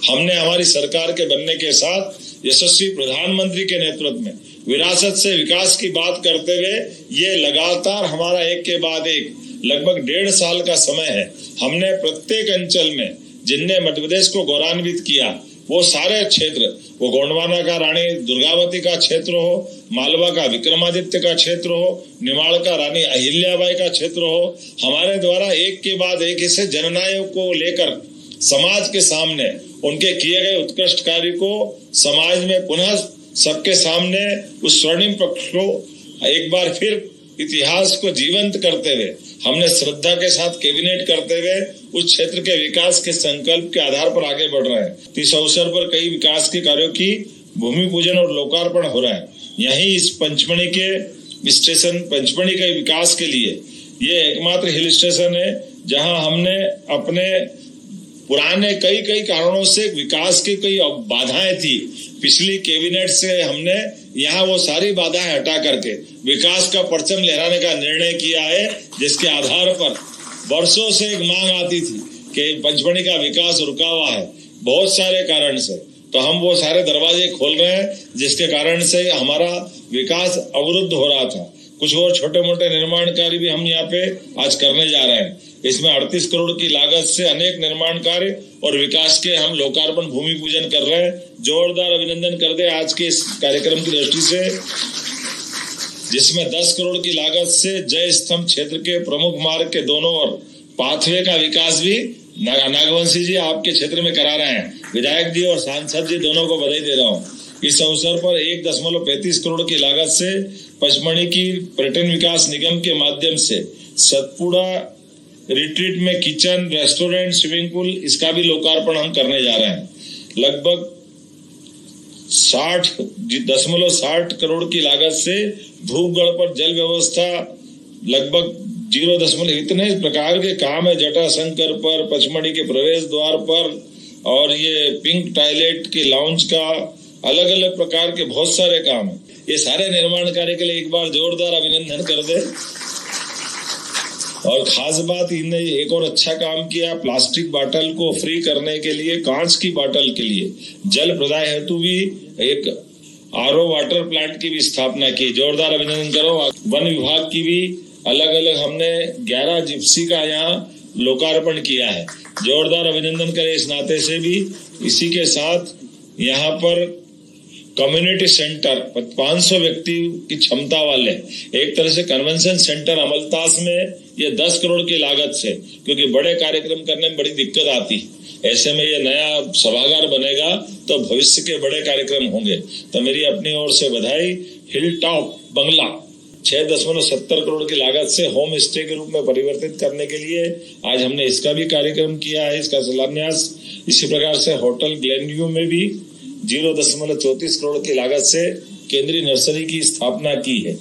हमने हमारी सरकार के बनने के साथ यशस्वी प्रधानमंत्री के नेतृत्व में विरासत से विकास की बात करते हुए ये लगातार हमारा एक के बाद एक लगभग 1.5 साल का समय है। हमने प्रत्येक अंचल में जिनने मध्य प्रदेश को गौरवान्वित किया वो सारे क्षेत्र, वो गोंडवाना का रानी दुर्गावती का क्षेत्र हो, मालवा का विक्रमादित्य का क्षेत्र हो, निमाड़ का रानी अहिल्याबाई का क्षेत्र हो, हमारे द्वारा एक के बाद एक ऐसे जननायक को लेकर समाज के सामने उनके किए गए उत्कृष्ट कार्य को समाज में पुनः सबके सामने उस स्वर्णिम पक्ष को एक बार फिर इतिहास को जीवंत करते हुए हमने श्रद्धा के साथ कैबिनेट करते हुए उस क्षेत्र के विकास के संकल्प के आधार पर आगे बढ़ रहे हैं। इस अवसर पर कई विकास के कार्यों की भूमि पूजन और लोकार्पण हो रहा है। यहीं इस पंचमढ़ी के स्टेशन पंचमढ़ी के विकास के लिए ये एकमात्र हिल स्टेशन है जहां हमने अपने पुराने कई कारणों से विकास की कई बाधाएं थी, पिछली कैबिनेट से हमने यहाँ वो सारी बाधाएं हटा करके विकास का परचम लहराने का निर्णय किया है, जिसके आधार पर वर्षों से एक मांग आती थी कि पंचमढ़ी का विकास रुका हुआ है बहुत सारे कारण से, तो हम वो सारे दरवाजे खोल रहे हैं जिसके कारण से हमारा विकास अवरुद्ध हो रहा था। कुछ और छोटे मोटे निर्माण कार्य भी हम यहाँ पे आज करने जा रहे हैं। इसमें 38 करोड़ की लागत से अनेक निर्माण कार्य और विकास के हम लोकार्पण भूमि पूजन कर रहे हैं। जोरदार अभिनंदन कर दे आज के इस कार्यक्रम की दृष्टि से, जिसमें 10 करोड़ की लागत से जय स्तंभ क्षेत्र के प्रमुख मार्ग के दोनों ओर पाथवे का विकास भी नागवंशी जी आपके क्षेत्र में करा रहे हैं। विधायक जी और सांसद जी दोनों को बधाई दे रहा हूँ। इस अवसर पर 1.35 करोड़ की लागत से पचमढ़ी की पर्यटन विकास निगम के माध्यम से सतपुड़ा रिट्रीट में किचन, रेस्टोरेंट, स्विमिंग पूल, इसका भी लोकार्पण हम करने जा रहे हैं। लगभग 60.60 करोड़ की लागत से धूपगढ़ पर जल व्यवस्था लगभग 0. इतने प्रकार के काम है। जटाशंकर पर, पचमढ़ी के प्रवेश द्वार पर और ये पिंक टॉयलेट के लाउंज का अलग अलग प्रकार के बहुत सारे काम है। ये सारे निर्माण कार्य के लिए एक बार जोरदार अभिनंदन कर दे। और खास बात इन्हें एक और अच्छा काम किया, प्लास्टिक बोतल को फ्री करने के लिए कांच की बोतल के लिए जल प्रदाय हेतु भी एक आरओ वाटर प्लांट की भी स्थापना की। जोरदार अभिनंदन करो। वन विभाग की भी अलग अलग हमने 11 जिप्सी का यहाँ लोकार्पण किया है। जोरदार अभिनंदन करें इस नाते से भी। इसी के साथ यहाँ पर कम्युनिटी सेंटर 500 व्यक्ति की क्षमता वाले एक तरह से कन्वेंशन सेंटर अमलतास में ये 10 करोड़ की लागत से, क्योंकि बड़े कार्यक्रम करने में बड़ी दिक्कत आती है, ऐसे में ये नया सभागार बनेगा तो भविष्य के बड़े कार्यक्रम होंगे। तो मेरी अपनी ओर से बधाई। हिल टॉप बंगला 6.70 करोड़ की लागत से होम स्टे के रूप में परिवर्तित करने के लिए आज हमने इसका भी कार्यक्रम किया है, इसका शिलान्यास। इसी प्रकार से होटल ग्लेनव्यू में भी 0.34 करोड़ की लागत से केंद्रीय नर्सरी की स्थापना की है।